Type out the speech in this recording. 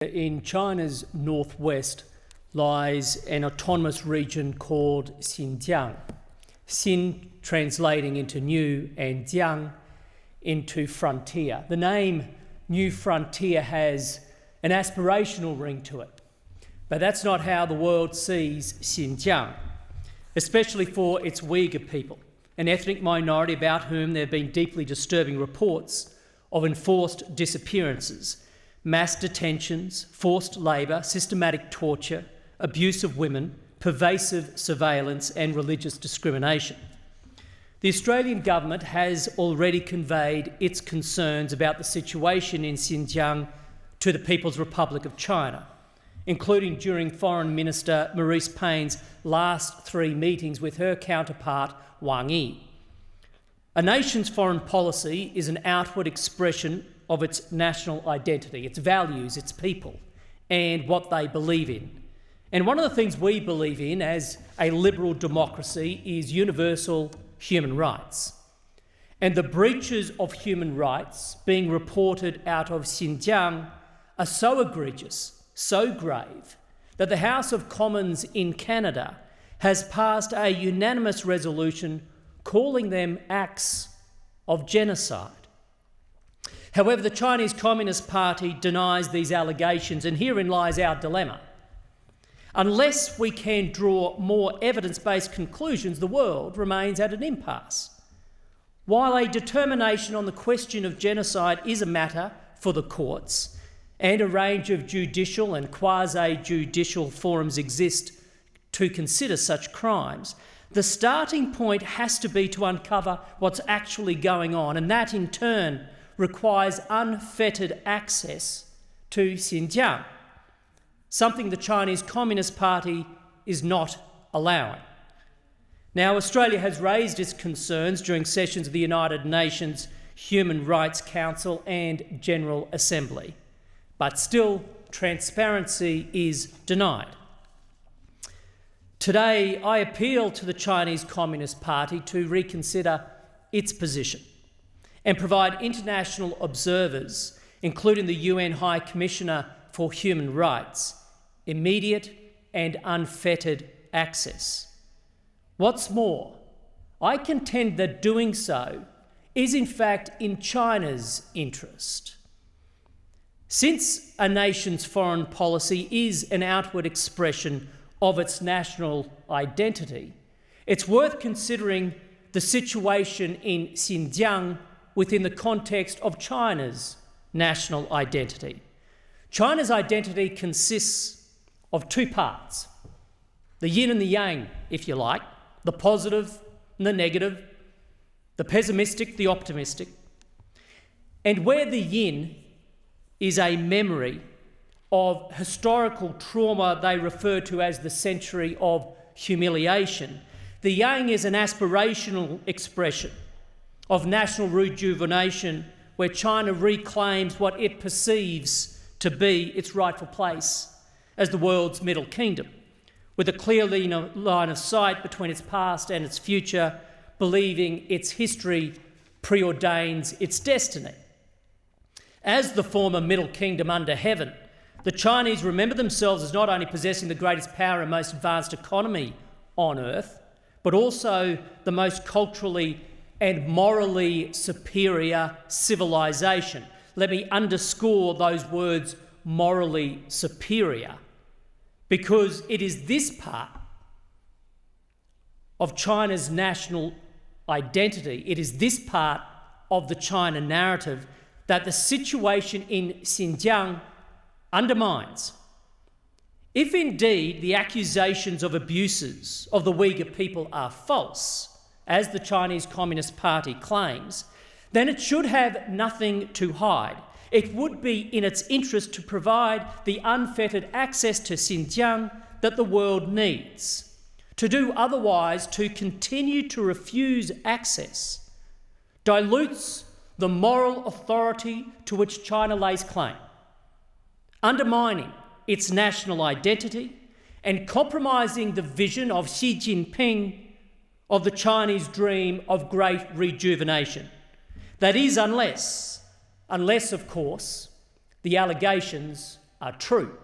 In China's northwest lies an autonomous region called Xinjiang. Xin translating into new and Jiang into frontier. The name New Frontier has an aspirational ring to it, but that's not how the world sees Xinjiang, especially for its Uyghur people, an ethnic minority about whom there have been deeply disturbing reports of enforced disappearances, mass detentions, forced labour, systematic torture, abuse of women, pervasive surveillance and religious discrimination. The Australian government has already conveyed its concerns about the situation in Xinjiang to the People's Republic of China, including during Foreign Minister Marise Payne's last 3 meetings with her counterpart Wang Yi. A nation's foreign policy is an outward expression of its national identity, its values, its people, and what they believe in. And one of the things we believe in as a liberal democracy is universal human rights. And the breaches of human rights being reported out of Xinjiang are so egregious, so grave, that the House of Commons in Canada has passed a unanimous resolution calling them acts of genocide. However, the Chinese Communist Party denies these allegations, and herein lies our dilemma. Unless we can draw more evidence-based conclusions, the world remains at an impasse. While a determination on the question of genocide is a matter for the courts, and a range of judicial and quasi-judicial forums exist to consider such crimes, the starting point has to be to uncover what's actually going on, and that in turn requires unfettered access to Xinjiang, something the Chinese Communist Party is not allowing. Now, Australia has raised its concerns during sessions of the United Nations Human Rights Council and General Assembly, but still transparency is denied. Today, I appeal to the Chinese Communist Party to reconsider its position and provide international observers, including the UN High Commissioner for Human Rights, immediate and unfettered access. What's more, I contend that doing so is in fact in China's interest. Since a nation's foreign policy is an outward expression of its national identity, it's worth considering the situation in Xinjiang within the context of China's national identity. China's identity consists of 2 parts, the yin and the yang, if you like, the positive and the negative, the pessimistic, the optimistic. And where the yin is a memory of historical trauma they refer to as the century of humiliation, the yang is an aspirational expression of national rejuvenation where China reclaims what it perceives to be its rightful place as the world's middle kingdom, with a clear line of sight between its past and its future, believing its history preordains its destiny. As the former middle kingdom under heaven, the Chinese remember themselves as not only possessing the greatest power and most advanced economy on earth, but also the most culturally and morally superior civilization. Let me underscore those words, morally superior, because it is this part of China's national identity, it is this part of the China narrative that the situation in Xinjiang undermines. If indeed the accusations of abuses of the Uyghur people are false, as the Chinese Communist Party claims, then it should have nothing to hide. It would be in its interest to provide the unfettered access to Xinjiang that the world needs. To do otherwise, to continue to refuse access, dilutes the moral authority to which China lays claim, undermining its national identity and compromising the vision of Xi Jinping of the Chinese dream of great rejuvenation. That is, unless, of course, the allegations are true.